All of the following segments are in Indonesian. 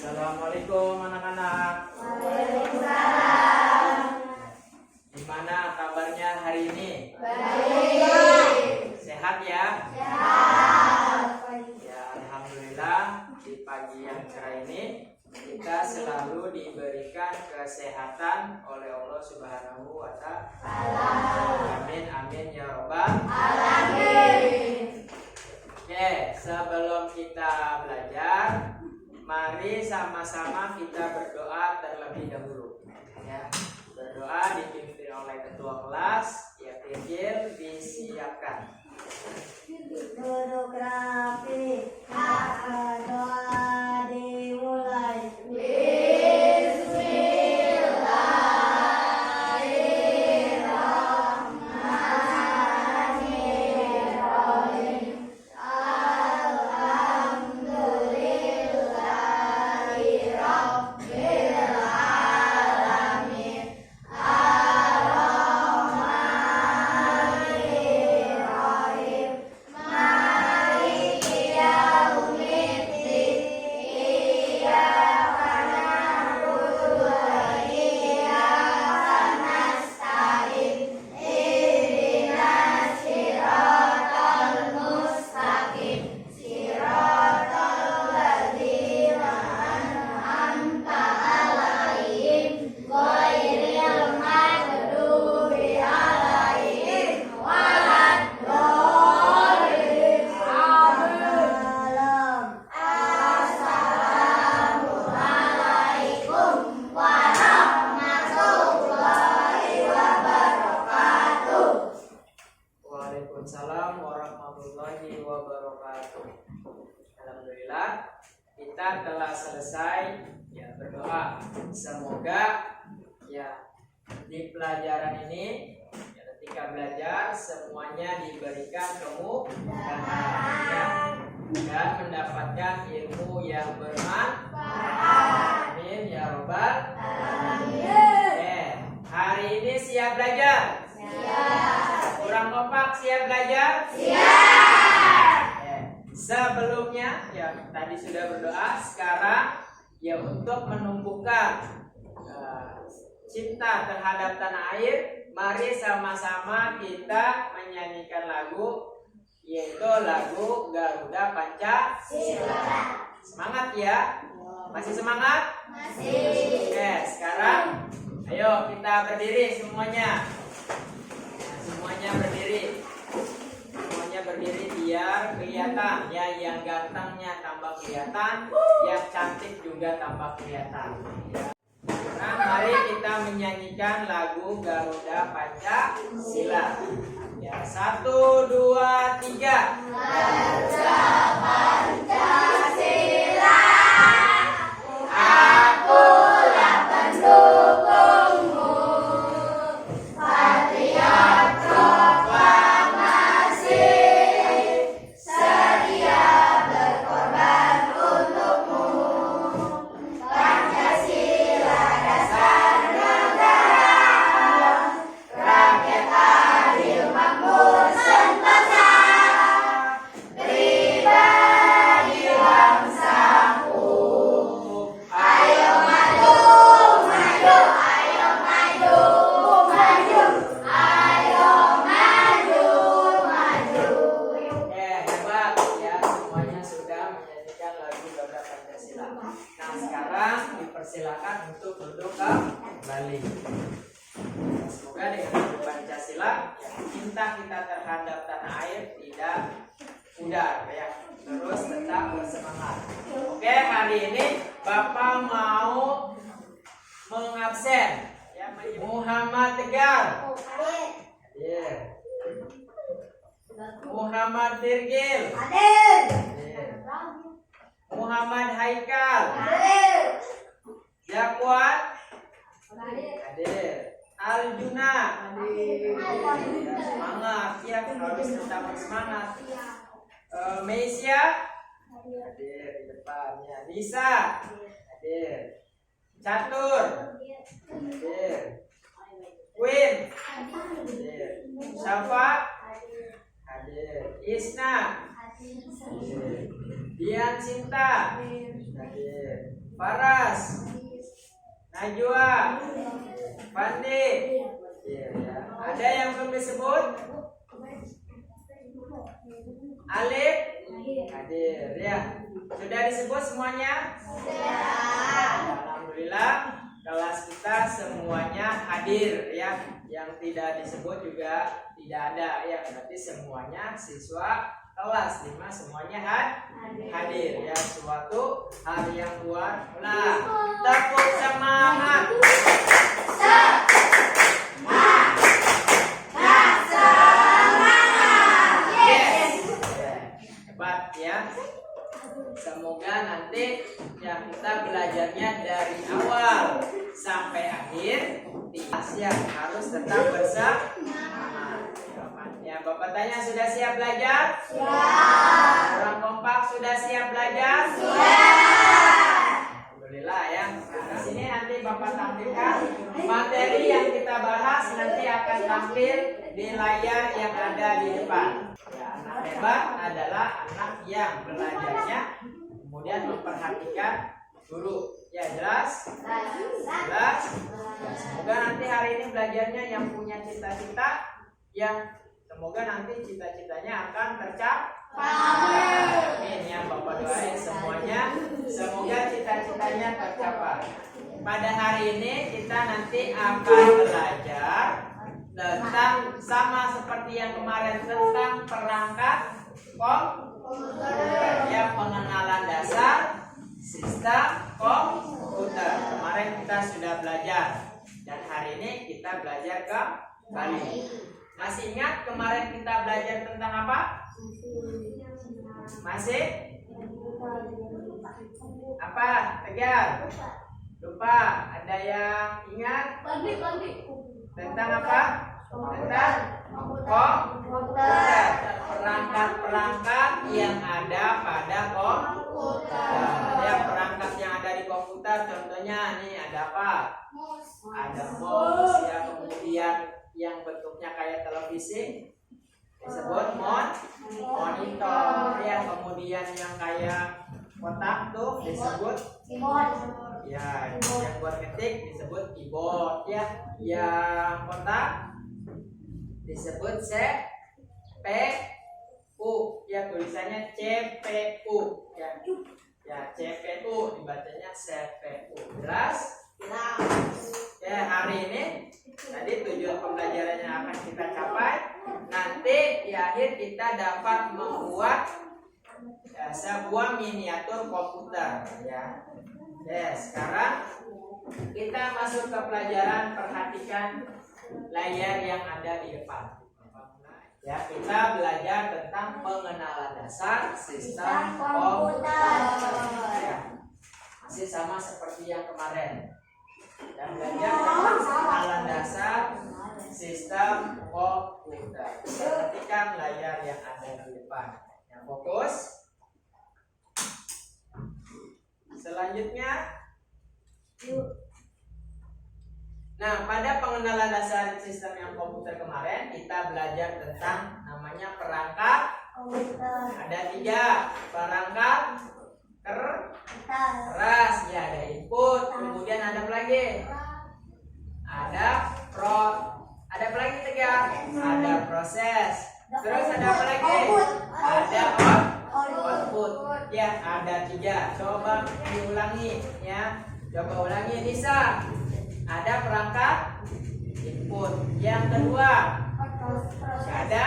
Assalamualaikum anak-anak. Waalaikumsalam. Gimana kabarnya hari ini? Baik. Sehat ya? Sehat. Ya, alhamdulillah di pagi yang cerah ini kita selalu diberikan kesehatan oleh Allah Subhanahu wa Ta'ala. Amin amin ya robbal Alamin. Oke, sebelum kita belajar, mari sama-sama kita berdoa terlebih dahulu. Ya, berdoa dipimpin oleh ketua kelas. Ya, pikir disiapkan. Duduk rapi. Doa dimulai. Bismillahirrahmanirrahim. Alhamdulillahirabbil alamin. Ar-Rahmanirrahim. Maliki yaumiddin. Iyyaka na'budu wa iyyaka nasta'in. Ihdinas siratal mustaqim. Siratal ladzina an'amta 'alaihim ghairil maghdubi 'alaihim waladdallin. Assalamualaikum warahmatullahi wabarakatuh. Waalaikumsalam warahmatullahi wabarakatuh. Alhamdulillah kita telah selesai ya berdoa. Semoga ya di pelajaran ini ya, ketika belajar semuanya diberikan kemudahan dan mendapatkan ilmu yang bermanfaat. Amin ya robbal alamin. Hari ini siap belajar? Kurang kompak, siap belajar? Sebelumnya ya tadi sudah berdoa, sekarang ya untuk menumbuhkan cinta terhadap tanah air, mari sama-sama kita menyanyikan lagu, yaitu lagu Garuda Pancasila. Semangat ya? Masih semangat? Masih. Oke, sekarang ayo kita berdiri semuanya. Semuanya berdiri. Semuanya berdiri biar kelihatan ya, yang gantengnya tambah kelihatan, yang cantik juga tambah kelihatan. Ya. Nah, mari kita menyanyikan lagu Garuda Pancasila. Ya, 1, 2, 3. Garuda Pancasila, akulah pendukungmu. Patriot proklamasi, sedia berkorban untukmu. Pancasila dasar negara, rakyat adil makmur sentosa. Pribadi bangsaku, ayo maju, maju, ayo maju, maju, ayo maju, maju. Hebat ya, semuanya sudah menyanyikan lagu Garuda Pancasila. Nah, sekarang dipersilakan untuk duduk kembali. Semoga dengan lagu Pancasila ya, cinta kita terhadap tanah air tidak pudar ya, terus tetap bersemangat. Oke, hari ini Bapak mau mengabsen ya, Muhammad Tegar hadir, Muhammad Virgil Hadir, hadir, Muhammad Haikal hadir, Jakwan hadir, hadir, Aljuna hadir. Ya, semangat ya, harus tetap bersemangat. Meisya hadir di depannya, Nisa hadir, Catur hadir, Queen hadir, Syafa hadir, Isna hadir, Dian Cinta hadir, Faras, Najwa, Pandi. Ya. Ada yang belum disebut? Alif, hadir ya. Sudah disebut semuanya? Alhamdulillah, kelas kita semuanya hadir ya. Yang tidak disebut juga tidak ada ya. Berarti semuanya siswa kelas 5 semuanya hadir ya. Suatu hari yang luar biasa. Tepuk semangat. Hebat ya. Semoga nanti yang kita belajarnya dari awal sampai akhir ya harus tetap bersama. Ya, Bapak tanya sudah siap belajar? Siap. Orang kompak sudah siap belajar? Siap. Alhamdulillah ya. Nah, di sini nanti Bapak tampilkan materi yang kita bahas nanti akan tampil di layar yang ada di depan. Ya, anak hebat adalah anak yang belajarnya kemudian memperhatikan guru. Ya, jelas? Jelas? Ya, semoga nanti hari ini belajarnya yang punya cita-cita yang semoga nanti cita-citanya akan tercapai. Amin ya, Bapak doain semuanya semoga cita-citanya tercapai. Pada hari ini kita nanti akan belajar tentang sama seperti yang kemarin tentang perangkat komputer ya, pengenalan dasar sistem komputer. Kemarin kita sudah belajar dan hari ini kita belajar kembali. Masih ingat kemarin kita belajar tentang apa? Masih? Apa? Tegar? Lupa? Ada yang ingat? Tentang apa? Tentang komputer. Perangkat-perangkat yang ada pada komputer. Ya, perangkat yang ada di komputer contohnya nih ada apa? Ada mouse ya, kemudian yang bentuknya kayak televisi disebut monitor ya, kemudian yang kayak kotak tuh disebut ya, yang buat ketik disebut keyboard ya, yang kotak disebut CPU ya, tulisannya CPU ya. Ya, CPU dibacanya CPU. Jelas? Ya, hari ini tadi tujuan pembelajarannya akan kita capai. Nanti di akhir kita dapat membuat ya, sebuah miniatur komputer ya. Sekarang kita masuk ke pelajaran. Perhatikan layar yang ada di depan. Ya, kita belajar tentang pengenalan dasar sistem komputer. Ya, masih sama seperti yang kemarin. Dan belajar tentang pengenalan dasar sistem komputer. Perhatikan layar yang ada di depan. Yang fokus. Selanjutnya. Nah, pada pengenalan dasar sistem yang komputer kemarin kita belajar tentang namanya perangkat komputer. Ada 3 perangkat keras ya, ada input, kemudian ada apa lagi? Ada ada apa lagi Tegar? Ada proses. Terus ada apa lagi? Ada output. Ya, ada 3. Coba diulangi ya. Coba ulangi Nisa. Ada perangkat input. Yang kedua ada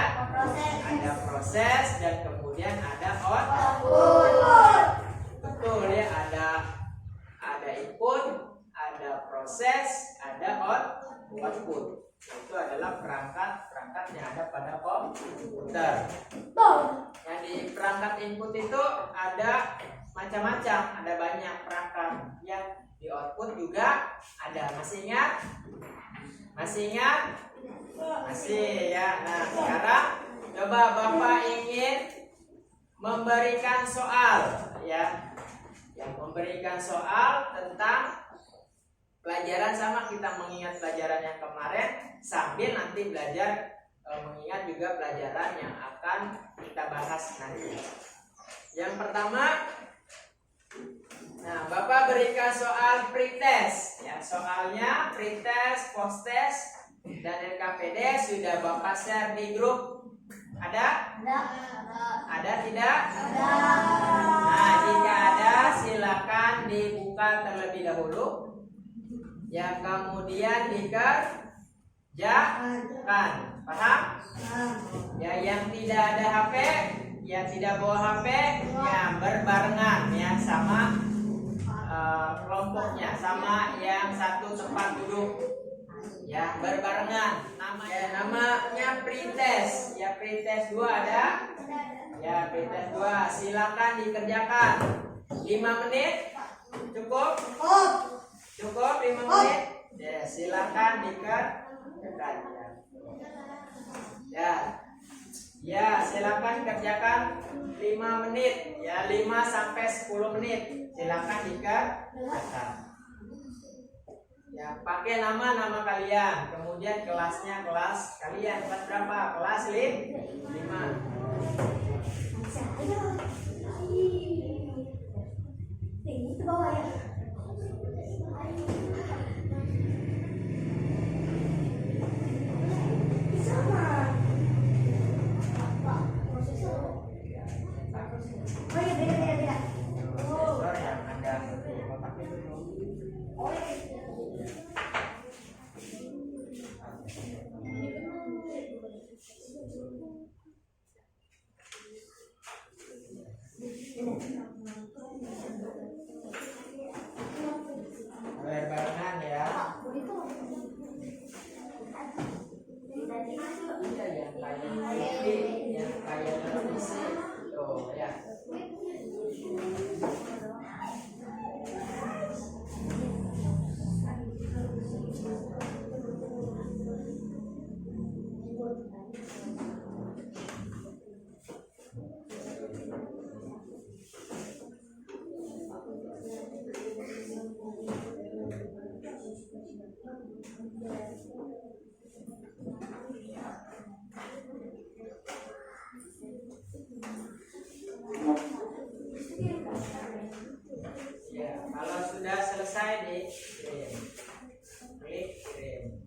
proses dan kemudian ada output. Betul ya, ada input, ada proses, ada output. Itu adalah perangkat yang ada pada komputer. Yang di perangkat input itu ada macam-macam, ada banyak perangkat yang di output juga ada. Masih ingat? Masih ingat? Masih ya. Nah, sekarang coba Bapak ingin memberikan soal ya. Yang memberikan soal tentang pelajaran sama, kita mengingat pelajaran yang kemarin sambil nanti belajar mengingat juga pelajaran yang akan kita bahas nanti. Yang pertama, nah, Bapak berikan soal pretest ya, soalnya pretest, posttest dan LKPD sudah Bapak share di grup. Ada? Ada tidak? Nah, jika ada silakan dibuka terlebih dahulu. Ya, kemudian dikerjakan. Paham? Ya, yang tidak ada HP, yang tidak bawa HP, ya berbarengan ya sama kelompoknya, sama yang satu tempat duduk. Ya, berbarengan. Namanya pretest. Ya, pretest 2 ada? Ya, pretest 2. Silakan dikerjakan. 5 menit cukup? Cukup 5 menit? Ya, silakan dikerjakan. Ya, silakan kerjakan 5 menit. Ya, 5 sampai 10 menit. Silakan dikerjakan. Ya, pakai nama kalian. Kemudian kelasnya kelas kalian. Kelas berapa? Kelas 5. Ini ke bawah ya. Sama. Oh ya, beda. Profesor yang ada pakai dulu. Oh ya. Berbarengan ya. Iya, yang kayak TV, yang kayak televisi. Tuh, ya. Ya, kalau sudah selesai dikirim. Klik kirim.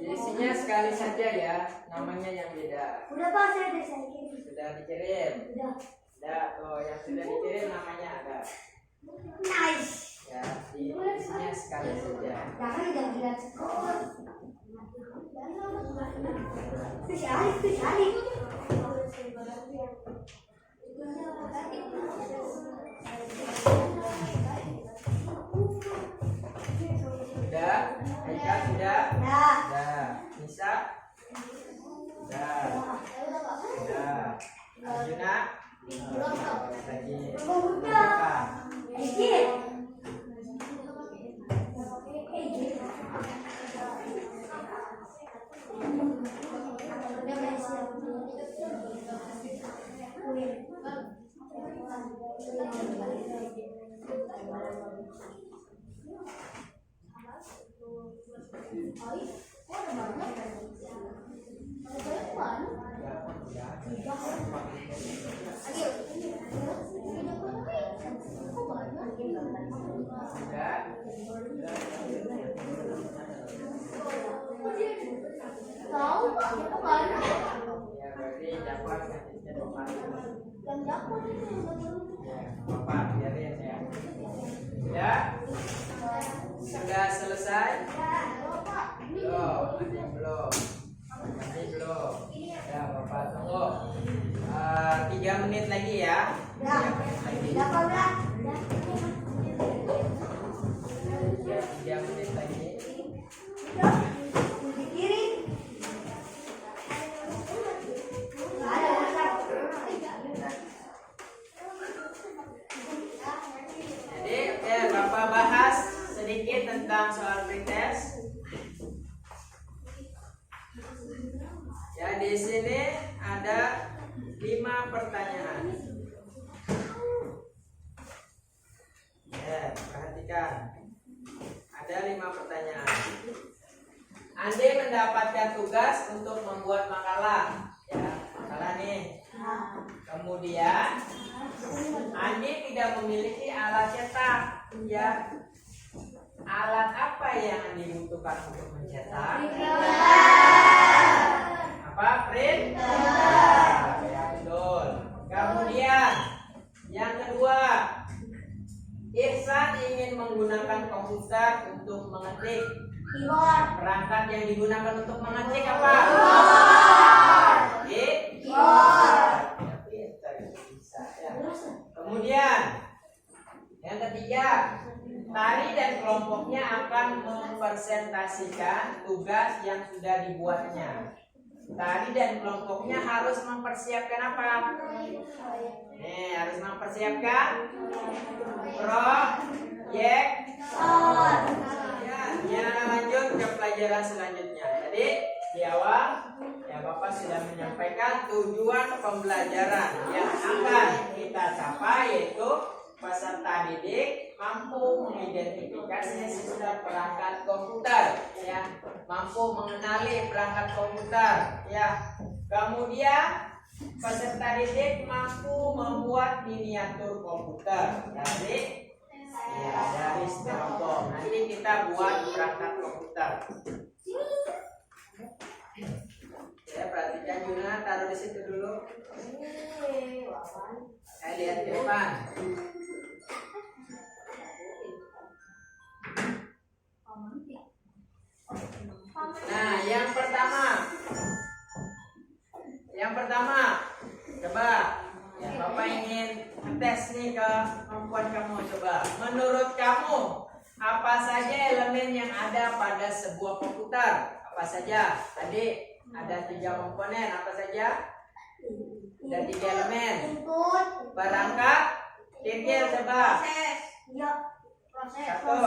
Isinya sekali saja ya, namanya yang beda. Udah Pak, saya kirim. Sudah dikirim. Udah. Ada, oh yang sudah dikirim namanya ada. Nice. Ya, isinya sekali saja. Jangan lihat skor. Sekali. Sudah, Aika sudah. Nah. Sudah, Nisa. Sudah. Sudah. Arjuna. Lagi. Kerjakan. Tahu Pak, itu mana? Ya, berarti dapat nantinya dapat. Yang dapat itu. Ya, Bapak biarin ya. Ya, sudah selesai? Belum, ada yang belum. Masih belum. Ya, Bapak tunggu. 3 menit lagi ya. 3 menit lagi. Ya, 3 menit lagi. Dikirim. Ada tentang soal pretest. Ya, di sini ada 5 pertanyaan. Ya, perhatikan. Ada 5 pertanyaan. Andi mendapatkan tugas untuk membuat makalah. Ya, makalah nih. Kemudian Andi tidak memiliki alat cetak. Ya. Alat apa yang Andi butuhkan untuk mencetak? Apa? Printer. Ya, betul. Kemudian yang kedua, Ihsan ingin menggunakan komputer untuk mengetik. Perangkat yang digunakan untuk mengetik apa? Kemudian yang ketiga, Tari dan kelompoknya akan mempresentasikan tugas yang sudah dibuatnya. Tari dan kelompoknya harus mempersiapkan apa? Harus mempersiapkan proyek. Ya, lanjut ke pelajaran selanjutnya. Jadi di awal ya Bapak sudah menyampaikan tujuan pembelajaran yang akan kita capai, yaitu peserta didik mampu mengidentifikasi sistem perangkat komputer, ya, mampu mengenali perangkat komputer, ya. Kemudian peserta didik mampu membuat miniatur komputer dari styrofoam. Nanti kita buat perangkat komputer. Ya, perhatikan Yuna, taruh di situ dulu. Lihat ke depan. Nah, yang pertama, coba ya Bapak ingin tes nih ke kemampuan kamu. Coba, menurut kamu apa saja elemen yang ada pada sebuah komputer? Apa saja? Tadi ada 3 komponen, apa saja? Ada 3 elemen. Perangkat, kirkir coba. Satu,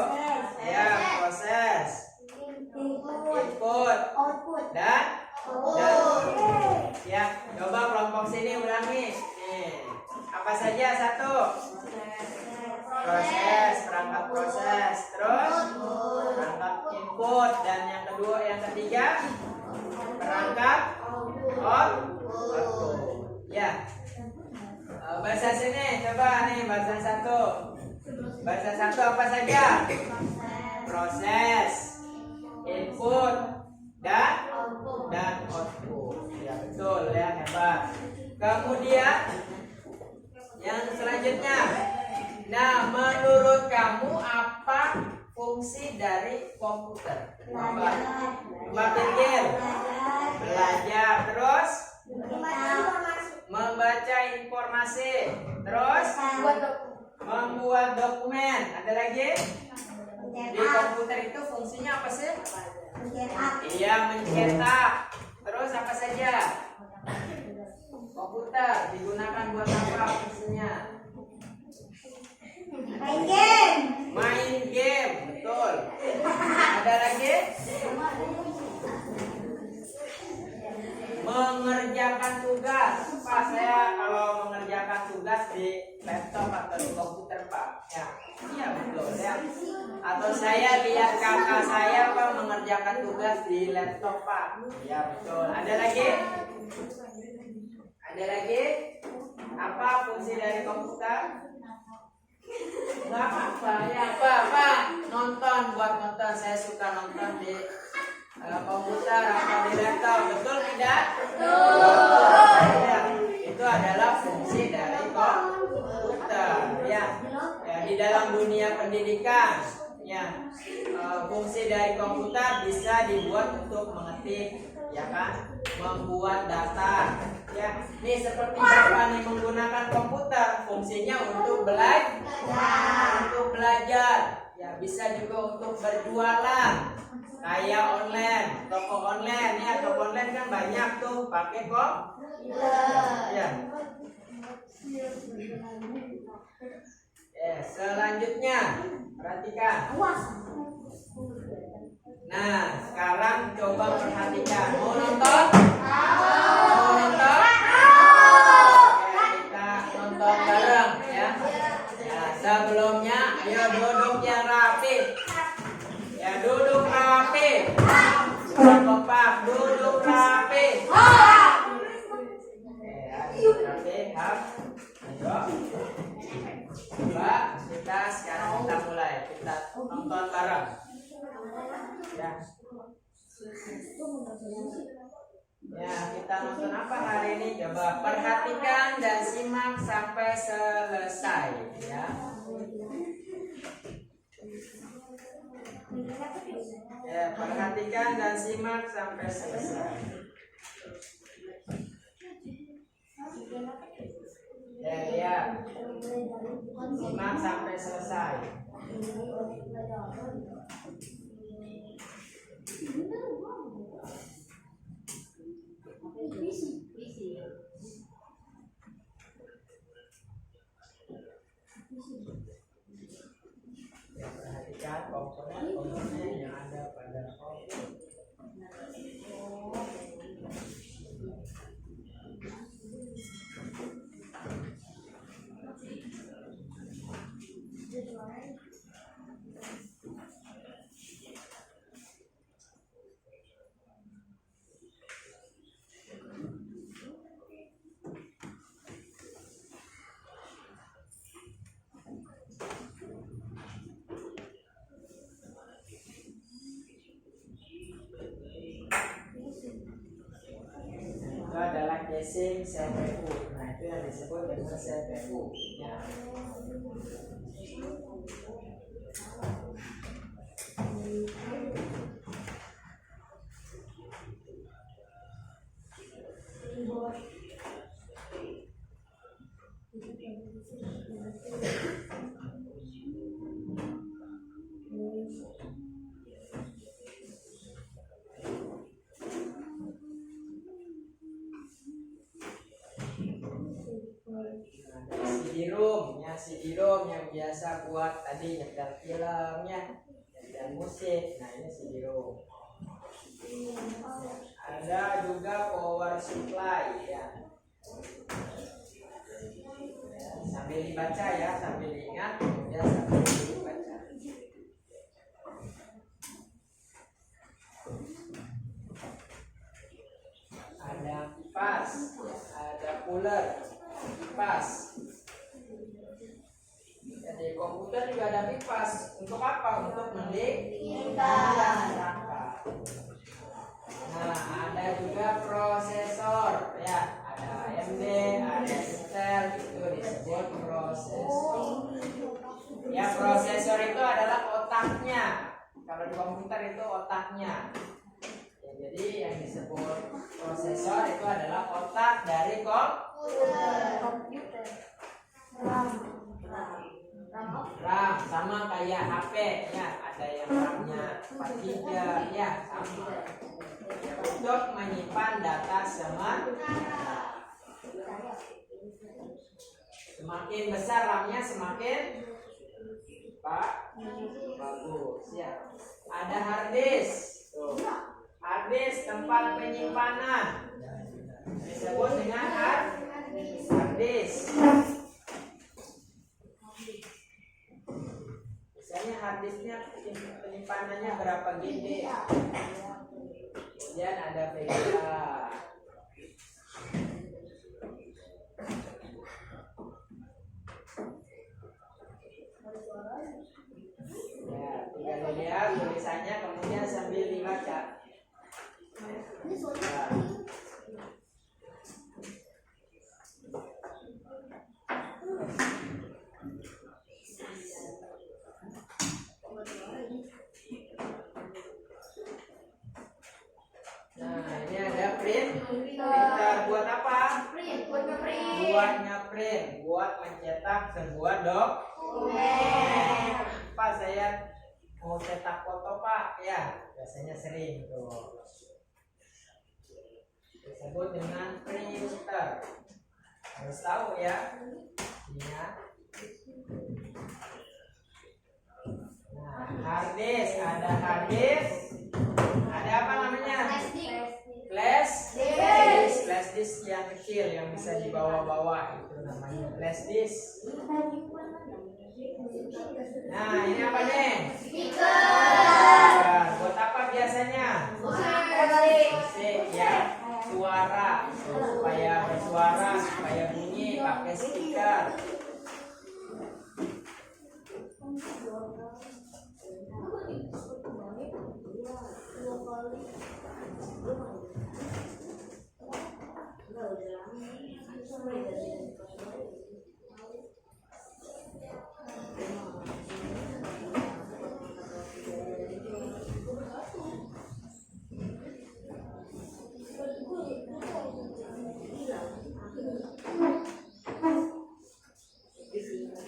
ya proses, input, dan ya coba kelompok sini ulangi. Nih, apa saja? Satu, proses, perangkat proses, terus perangkat input, dan yang kedua, yang ketiga perangkat output. Ya, bahasa sini coba nih bahasa satu. Bahasa satu apa saja? Proses, input, dan output. Ya betul ya, hebat. Kemudian yang selanjutnya, nah menurut kamu apa fungsi dari komputer? Coba pikir. Belajar, terus membaca informasi, terus membuat dokumen. Ada lagi? Di komputer itu fungsinya apa sih? Iya, mencetak. Terus apa saja? Komputer digunakan buat apa fungsinya? Main game, betul. Ada lagi? Mengerjakan tugas. Pak, saya kalau mengerjakan tugas di laptop atau di komputer, Pak. Ya, iya betul ya. Atau saya lihat kakak saya Pak mengerjakan tugas di laptop, Pak. Ya betul. Ada lagi? Ada lagi? Apa fungsi dari komputer? Enggak apa-apa ya, Pak. Nonton, buat nonton. Saya suka nonton di komputer atau di laptop, betul tidak? Betul. Ya, itu adalah fungsi dari komputer. Ya, di dalam dunia pendidikan, ya, fungsi dari komputer bisa dibuat untuk mengetik, ya kan, membuat data. Ya, nih seperti Bapak nih menggunakan komputer, fungsinya untuk belajar, ya bisa juga untuk berjualan. Kayak online, toko online ya, toko online kan banyak tuh pakai komputer. Ya. Selanjutnya perhatikan. Awas. Nah, sekarang coba perhatikan. Mau nonton? Mau nonton? Kita nonton bareng ya. Nah, sebelumnya ayo duduk yang rapi. Ya, duduk rapi. Kompak, duduk rapi. Duduk rapi, hap. Ayo. Coba sekarang kita mulai. Kita nonton bareng. Ya. Ya, kita nonton apa hari ini? Coba perhatikan dan simak sampai selesai ya. Ya, perhatikan dan simak sampai selesai. Ya, lihat. Simak sampai selesai. Perhatikan komponen yang ada pada output. Itu adalah casing CPU. Nah, itu yang disebut dengan CPU ya. CD-ROM ya, CD-ROM yang biasa buat tadi nyetel filmnya dan musik. Nah, ini CD-ROM. Ada juga power supply ya. Sambil dibaca ya, sambil diingat, kemudian sambil dibaca. Ada kipas, ada cooler, kipas. Jadi komputer juga ada kipas. Untuk apa? Untuk mendinginkan perangkat. Nah, ada juga prosesor ya. Ada AMD, ada Intel, itu disebut prosesor. Ya, prosesor itu adalah otaknya. Kalau di komputer itu otaknya. Ya, jadi yang disebut prosesor itu adalah otak dari komputer. RAM sama kayak HP ya, ada yang RAM-nya 43 ya, sama. Untuk menyimpan data sementara. Semakin besar RAM-nya semakin bagus ya. Ada hard disk. Tuh. Hard disk tempat penyimpanan. Disebut dengan hard disk. Misalnya hard disknya penyimpanannya berapa GB. Kemudian ada VGA. Ya, tinggal dilihat tulisannya kemudian sambil dibaca. Ya. Nah, ini ada print. Printer buat apa? Buat ngeprint, buat mencetak sebuah dokumen. Pak, saya mau cetak foto, Pak. Ya, biasanya sering tuh. Disebut dengan printer. Harus tahu ya. Ini ya. hard disk, ada hard disk, ada apa namanya? Flash disk, flash disk yang kecil yang bisa dibawa-bawa itu namanya flash disk. Nah, ini apa nih? Speaker. Buat apa biasanya? Musik ya, suara supaya bersuara, supaya bunyi pakai speaker.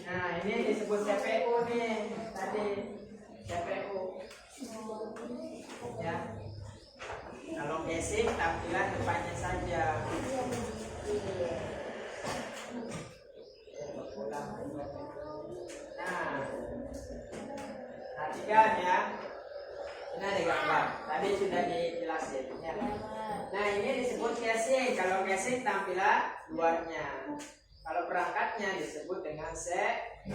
Nah, ini disebut CPU nih tadi, CPU ya. Kalau casing tampilan depannya saja. Nah, perhatikan ya. Ini ada gambar. Tadi sudah dijelasin ya. Nah, ini disebut casing. Kalau casing tampilan luarnya. Kalau perangkatnya disebut dengan CPU,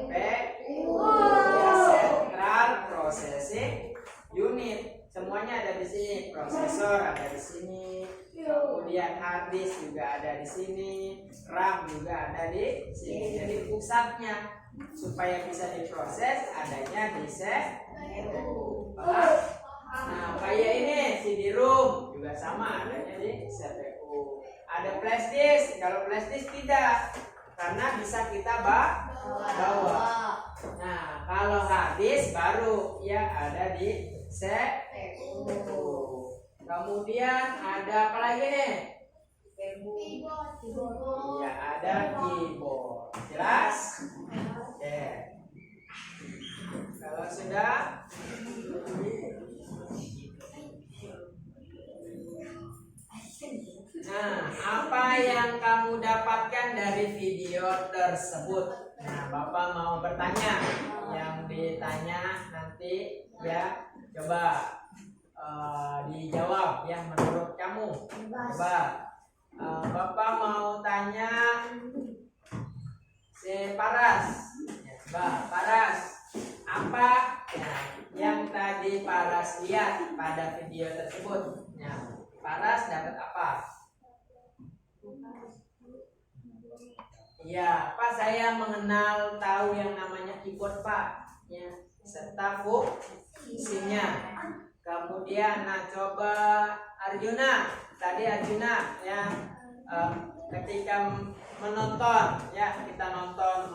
ya, Central Processing Unit. Semuanya ada di sini. Prosesor ada di sini. Kemudian hard disk juga ada di sini. RAM juga ada di sini. Jadi pusatnya supaya bisa diproses adanya di CPU. Nah, kayak ini CD-ROM juga sama adanya di CPU. Ada flash disk, kalau flash disk tidak, karena bisa kita bawa. Nah, kalau hard disk baru ya ada di CPU. Kemudian ada apa lagi nih? Iya, ada keyboard. Jelas? Oke. Kalau sudah, nah, apa yang kamu dapatkan dari video tersebut? Nah, Bapak mau bertanya. Yang ditanya nanti ya, coba dijawab ya menurut kamu. Coba Bapak mau tanya si Paras. Ya, coba Paras, apa ya, yang tadi Paras lihat pada video tersebut? Ya, Paras dapat apa? Ya, Pak, saya mengenal tahu yang namanya keyboard, Pak. Ya, serta fungsinya. Kemudian, nah coba Arjuna, tadi Arjuna ya, ketika menonton, ya kita nonton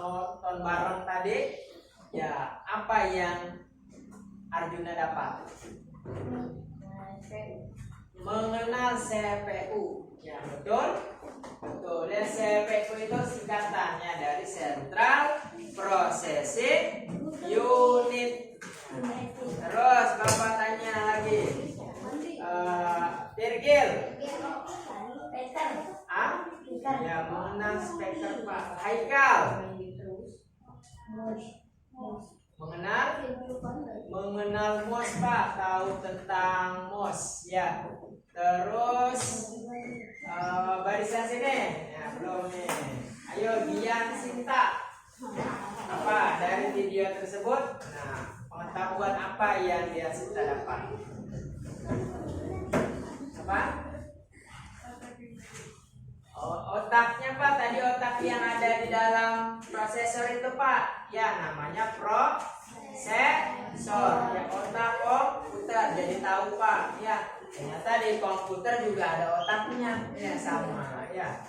bareng tadi, ya apa yang Arjuna dapat? Mengenal CPU, ya betul. Betul, dan CPU itu singkatannya dari Central Processing Unit. Terus Bapak tanya lagi, Virgil, ya mengenal speaker Pak. Haikal, mengenal mouse Pak, tahu tentang mouse ya. Terus barisan sini, ya belum nih. Ayo Gian Sinta, apa dari video tersebut? Nah, pengetahuan apa yang dia Sinta dapat? Apa? Oh, otaknya Pak, tadi otak yang ada di dalam prosesor itu Pak, ya namanya prosesor, ya otak komputer. Jadi tahu Pak, ya ternyata di komputer juga ada otaknya, ya sama ya.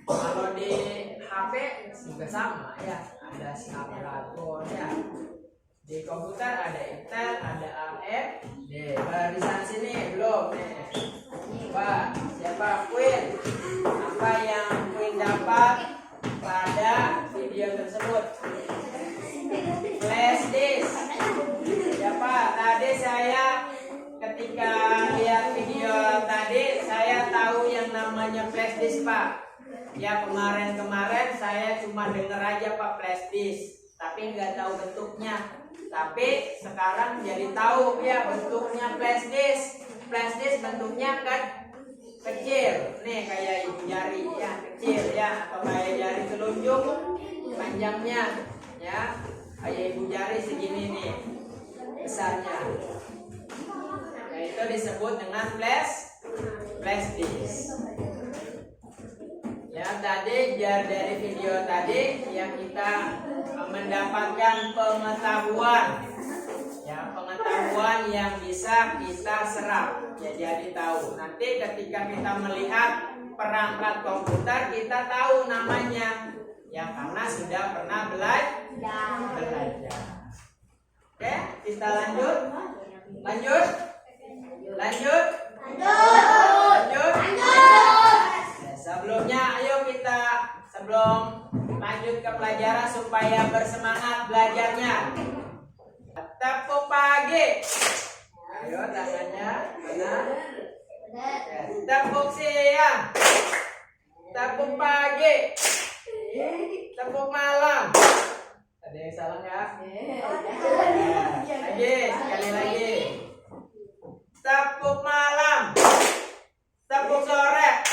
Kalau di HP juga sama ya, ada Snapdragon ya. Di komputer ada Intel, ada AMD. Barisan sini belum nih. Coba siapa Queen? Apa yang Queen dapat pada video tersebut? Flash disk. Siapa? Tadi saya ketika lihat video tadi saya tahu yang namanya flash disk Pak. Ya kemarin saya cuma dengar aja Pak flash disk, tapi nggak tahu bentuknya. Tapi sekarang jadi tahu ya bentuknya flash disk. Flash disk bentuknya kan kecil. Nih kayak ibu jari ya, kecil ya, atau kayak jari telunjuk panjangnya ya. Kayak ibu jari segini nih besarnya. Nah, itu disebut dengan flash disk. Ya, tadi dari video tadi yang kita mendapatkan pengetahuan. Ya, pengetahuan yang bisa kita serap. Ya, jadi tahu. Nanti ketika kita melihat perangkat komputer kita tahu namanya. Ya, karena sudah pernah belajar. Oke, kita lanjut. Lanjut. Sebelumnya ayo kita sebelum lanjut ke pelajaran supaya bersemangat belajarnya. Tepuk pagi. Ayo tangannya mana? Ya, tepuk siang. Tepuk pagi. Tepuk malam. Ada yang salah nggak? Ya, lagi, sekali lagi. Tepuk malam. Tepuk sore.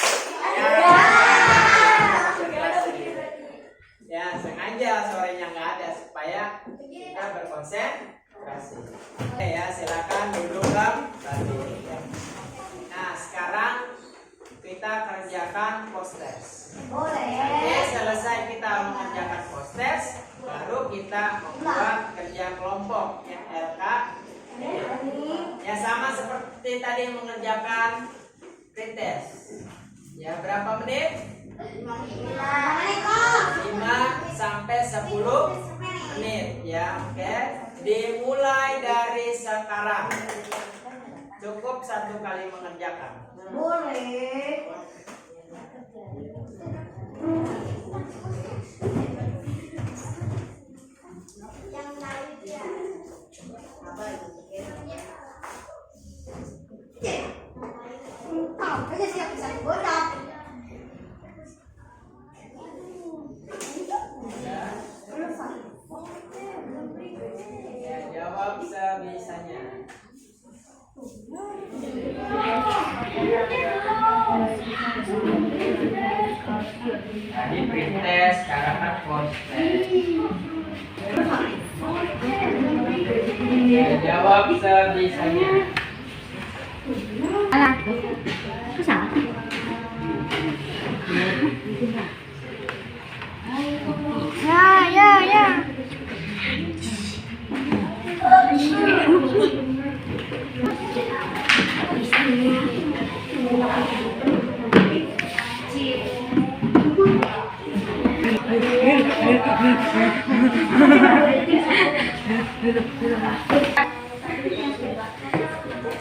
Ya, sengaja sorenya nggak ada supaya kita berkonsentrasi. Oke ya, silakan duduk kembali. Nah, sekarang kita kerjakan post test. Oke, selesai kita mengerjakan post test, baru kita membuat kerja kelompok ya, LK. Ya, sama seperti tadi mengerjakan pretest. Ya, berapa menit? 5 sampai 10 menit ya. Oke, dimulai dari sekarang. Cukup 1 kali mengerjakan. Boleh. Yang lain ya. Apa itu? Aja siap bisa bodak. Ya, jawab sebisanya. Tadi pretest, sekarang kan post test. Ya, jawab sebisanya. Ya.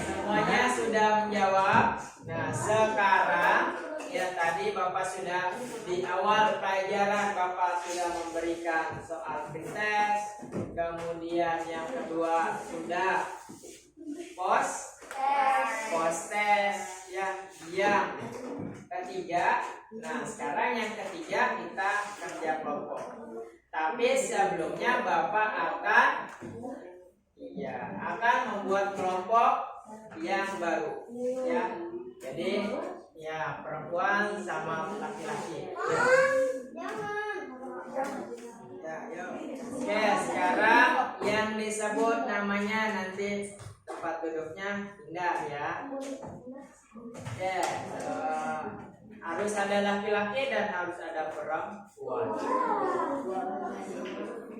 Semuanya sudah menjawab. Nah, sekarang ya tadi Bapak sudah di awal pelajaran Bapak sudah memberikan soal pretest, kemudian yang kedua sudah post test ya, yang ketiga. Nah, sekarang yang ketiga kita kerja kelompok. Tapi sebelumnya Bapak akan membuat kelompok yang baru ya. Jadi ya, perempuan sama laki-laki. Ya, yuk. Oke, sekarang yang disebut namanya nanti tempat duduknya pindah ya. Oke, harus ada laki-laki dan harus ada perempuan.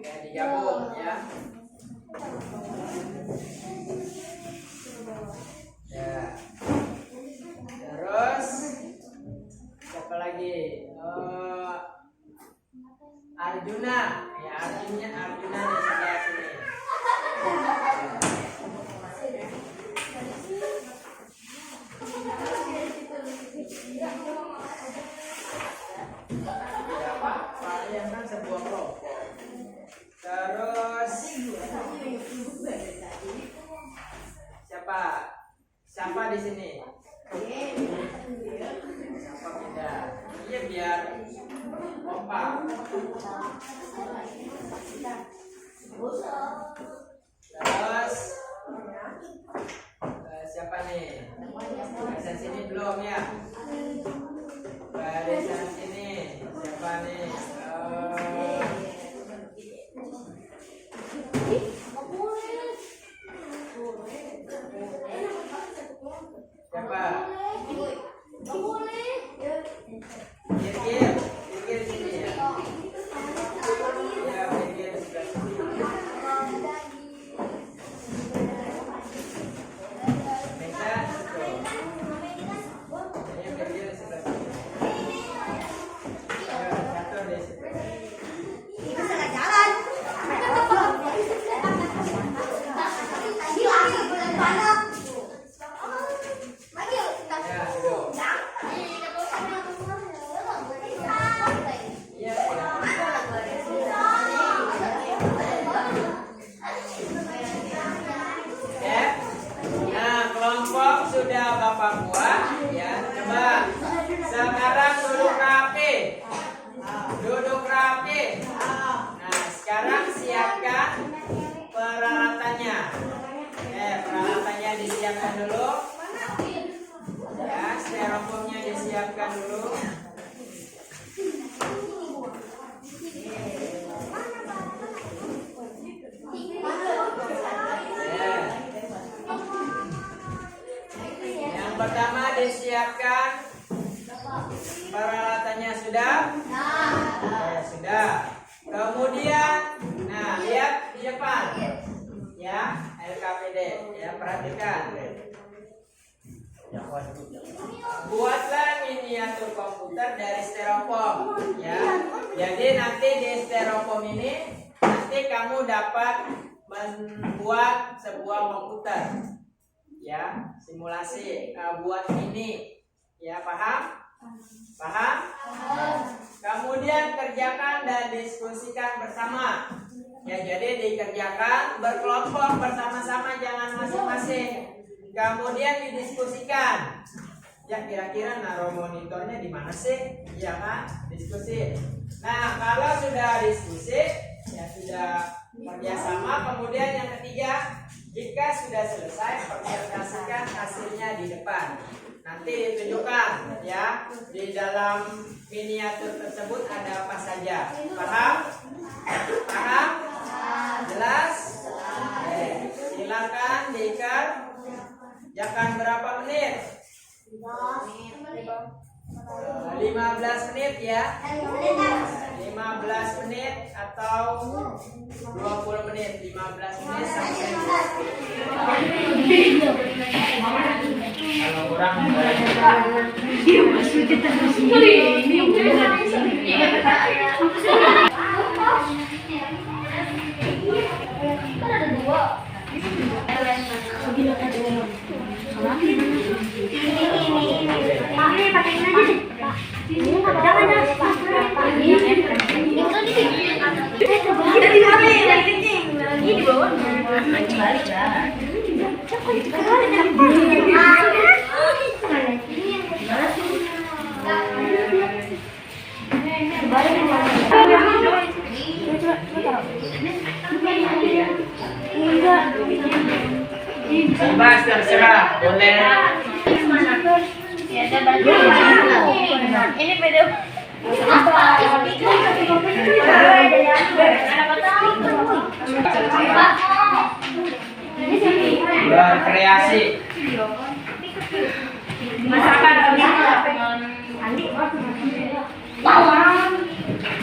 Ya, digabung ya. Ya. Terus siapa lagi? Arjuna. Ya, Arjuna di sebelah sini. Tidak apa-apa, yang kan sebuah kelompok. Terus siapa di sini? Siapa pindah? Iya, biar kompak. Terus siapa nih? Barisan sini belum ya? Barisan sini siapa nih? Siapa? Kirkir, Kirkir sini ya. Ya, Kirkir sebelah sini. Mesa, situ. Ya, Kirkir sebelah sini. Ya, satu di situ. Itu salah jalan. Ya, situ. Iya, ya. Ya. Nah, kelompok sudah Bapak buat ya. Coba sekarang duduk rapi. Duduk rapi. Nah, sekarang siapkan peralatannya. Peralatannya disiapkan dulu. Ya, styrofoamnya disiapkan dulu. Ya. Yang pertama disiapkan peralatannya sudah? Sudah. Kemudian, nah lihat di depan, ya LKPD, ya perhatikan. Buatlah miniatur komputer dari styrofoam, ya. Jadi nanti di styrofoam ini nanti kamu dapat membuat sebuah komputer, ya simulasi buat ini, ya paham? Paham? Kemudian kerjakan dan diskusikan bersama. Ya, jadi dikerjakan berkelompok bersama-sama, jangan masing-masing. Kemudian didiskusikan. Ya, kira-kira naruh monitornya di mana sih? Ya kan? Diskusi. Nah, kalau sudah diskusi, ya sudah kerjasama. Kemudian yang ketiga, jika sudah selesai, presentasikan hasilnya di depan. Nanti ditunjukkan ya di dalam miniatur tersebut ada apa saja. Paham? Paham? Jelas? Silakan dikerjakan berapa menit? 15 menit ya. 15 menit atau 20 menit. 15 menit sampai kalau kurang bebas terserah, boleh. Ini video berkreasi.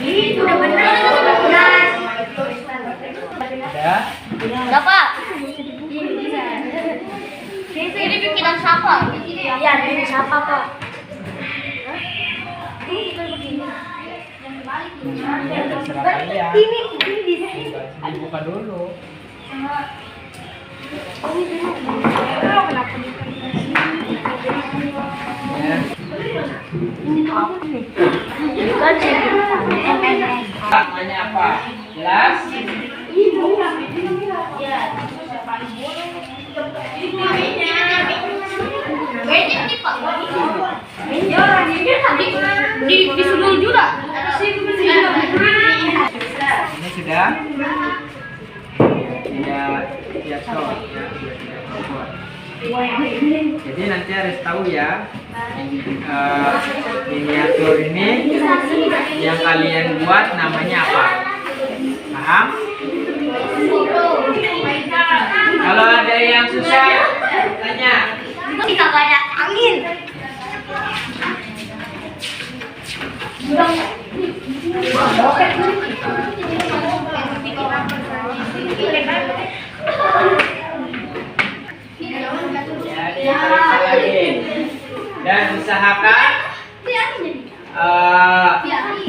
itu udah benar. Ya. Bapak. Ini bikinan siapa? Iya, bikinan siapa, Pak? Ya, terserah kalian. Ini di sini. Dibuka dulu. Ya. Namanya apa? Jelas? Disuruh juga. Ini sudah Sugiarto ya, Bogor. Jadi nanti harus tahu ya, miniatur ini yang kalian buat namanya apa? Paham? Kalau ada yang susah, tanya. Tidak banyak angin. Jadi periksa lagi dan usahakan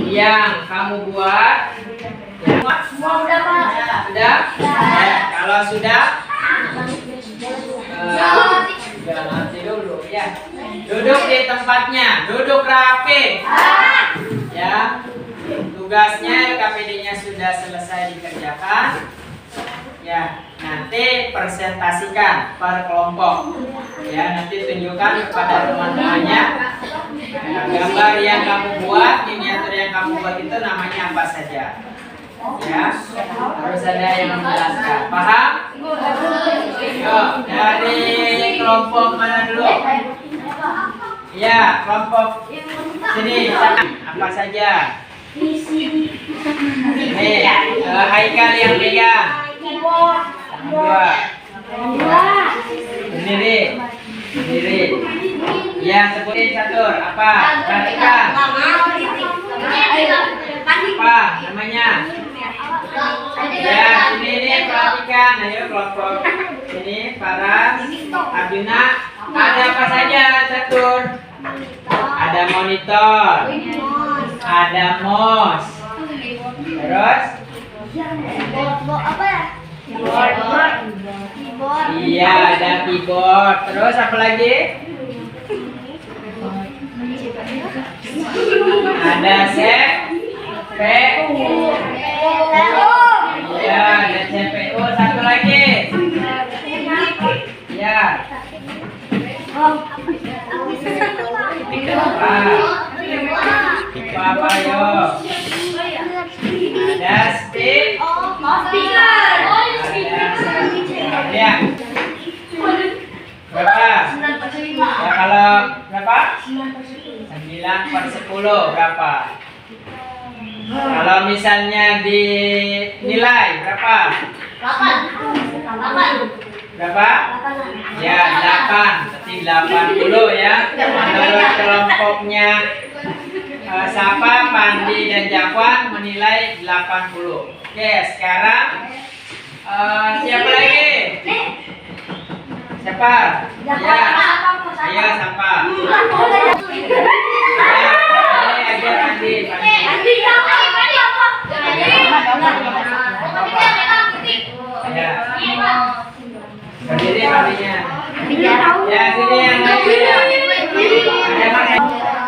yang kamu buat sudah. Kalau sudah, nanti dulu ya. Duduk di tempatnya, duduk rapi. Ya, tugasnya KPD-nya sudah selesai dikerjakan. Ya, nanti presentasikan per kelompok. Ya, nanti tunjukkan kepada teman-temannya gambar yang kamu buat, miniatur yang kamu buat itu namanya apa saja. Ya, harus ada yang menjelaskan. Paham? Yuk, dari kelompok mana dulu? Ya, kelompok sini. Apa saja? Nih, Haikal yang pegang. Dua. Sendiri. Yang sebutin catur. Apa? Perhatikan. Apa namanya? Ya, sini perhatikan. Ayo kelompok sini, Paras, Arjuna. Ada apa saja catur? Ada monitor, ada mouse, terus iya ada keyboard. Terus apa lagi? Ada CPU. Iya ada CPU. Satu lagi. Ya. Apa yo? Ada speaker. Ya. Berapa? Ya kalau berapa? 9/10 berapa? Kalau misalnya dinilai berapa? 8. Berapa? Ya 8. Berarti 80 ya. Menurut kelompoknya Sapa, Pandi, dan Jakwan menilai 80. Oke, sekarang siapa lagi? Siapa? Ya, saya Sapa. Ya, aja Pandi. Ya. Berdiri Pandinya. Ya, sini yang lagi.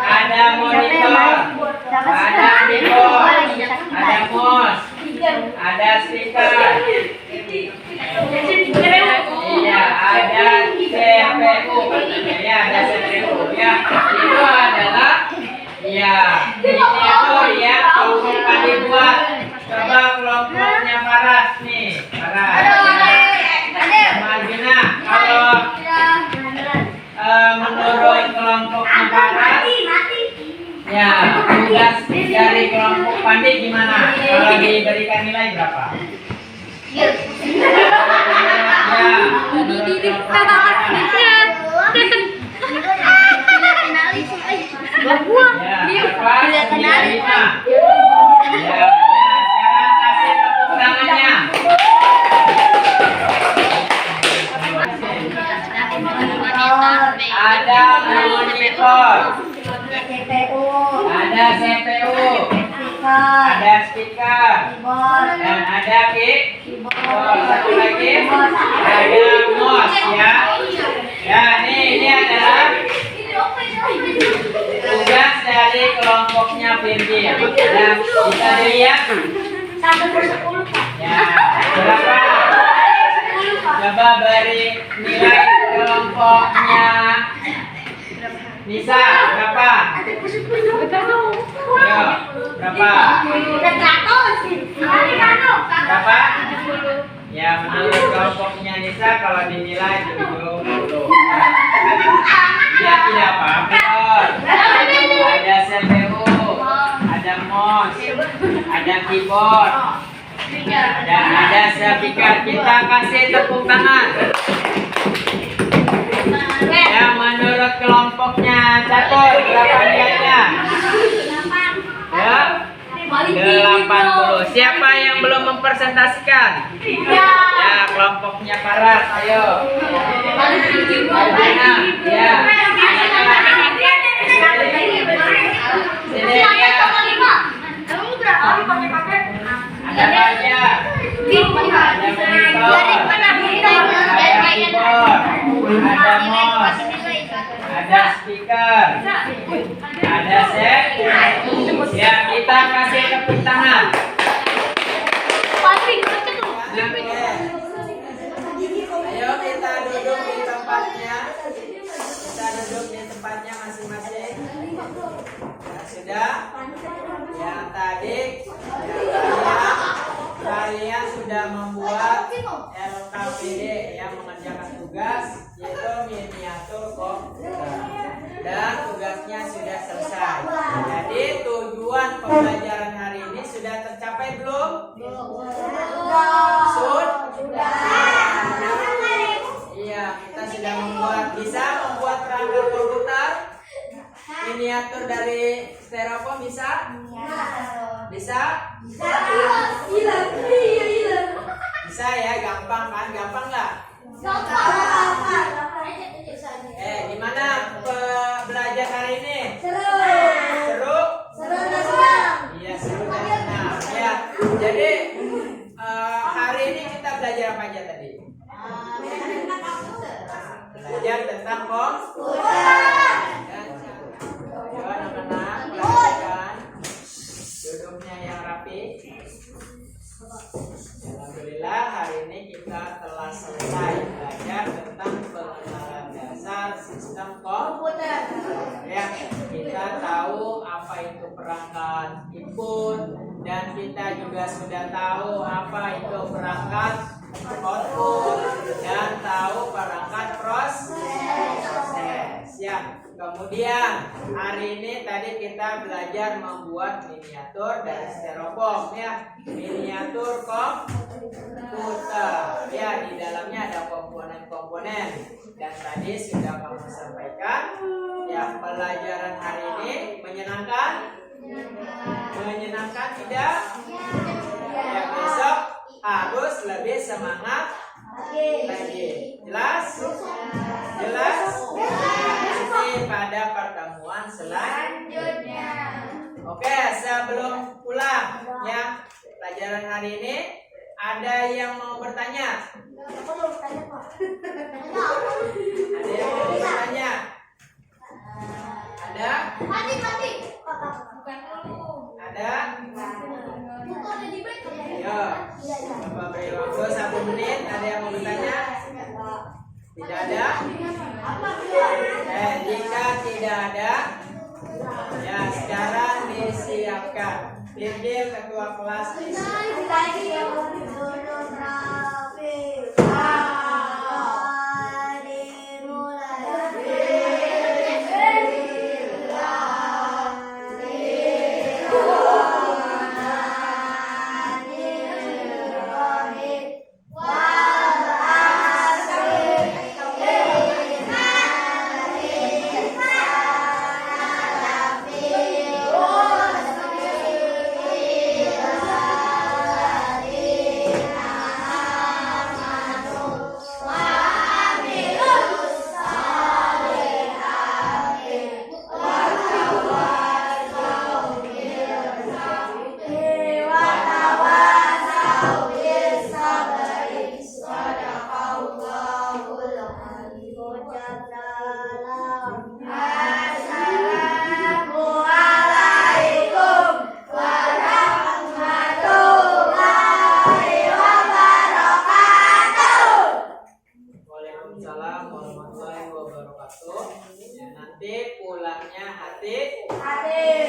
Ada monitor, ada keyboard, ada mouse, ada speaker. Iya, ada CPU. Ya, ada CPU. Ya, itu adalah ya miniatur yang kelompok Pandi buat. Coba kelompoknya Paras nih, Paras. Margina, kalau menurut kelompoknya Paras, ya tugas dari kelompok Pandi gimana? Kalau diberikan nilai berapa? Ya, menurut kelompok Paras. Ya, berapa? 95. Ya, sekarang kasih tepuk tangannya. Ada monitor, ada CPU, ada speaker, dan ada keyboard. Satu lagi, ada mouse ya. Ya, ini adalah tugas dari kelompoknya Virgil. Ya, bisa dilihat. 1/10. Ya, berapa? Coba beri nilai kelompoknya Nisa berapa? Ayo, berapa? Berapa? Ya, menurut kelompoknya Nisa kalau dinilai 70. Ya, tidak apa-apa. Ada CPU, ada mouse, ada keyboard, dan ada speaker. Kita kasih tepuk tangan. Ya, menurut kelompoknya Catur berapa nilainya? Ya, 80. Siapa yang belum mempresentasikan? Ya, kelompoknya Paras, ayo. Mana? Ya. Sini ya. Ada aja. Ada keyboard, ada mouse, ada speaker, ada set. Ya, kita kasih tepuk tangan. Ayo kita duduk di tempatnya. Kita duduk di tempatnya masing-masing. Ya, sudah. Yang tadi kalian sudah membuat LKPD yang mengerjakan tugas, yaitu miniatur komputer, dan tugasnya sudah selesai. Jadi tujuan pembelajaran hari ini sudah tercapai belum? Iya, kita sudah bisa membuat perangkat komputer miniatur dari styrofoam bisa? Bisa? Bisa ya, gampang kan? Gampang nggak? Gimana belajar hari ini? Seru? Iya, seru dan senang. Ya, jadi hari ini kita belajar apa aja tadi? Belajar tentang komputer. Ayo anak-anak, perhatikan duduknya yang rapi. Alhamdulillah hari ini kita telah selesai belajar tentang pengenalan dasar sistem komputer. Ya, kita tahu apa itu perangkat input dan kita juga sudah tahu apa itu perangkat output dan tahu perangkat proses. Ya. Kemudian hari ini tadi kita belajar membuat miniatur dari styrofoam ya, miniatur komputer ya, di dalamnya ada komponen-komponen dan tadi sudah kamu sampaikan ya. Pelajaran hari ini menyenangkan? Menyenangkan tidak? Ya, besok harus lebih semangat lagi. Jelas? Jelas? Nanti pada pertemuan selanjutnya. Oke, sebelum pulang ya pelajaran hari ini, ada yang mau bertanya? Ada yang mau bertanya? Ada? Ada? Ayo, Bapak beri waktu 1 menit. Ada yang mau bertanya? Tidak ada? Jika tidak ada, ya sekarang disiapkan. Pilih ketua kelas Waalaikumsalam warahmatullahi wabarakatuh. Nanti pulangnya hati-hati.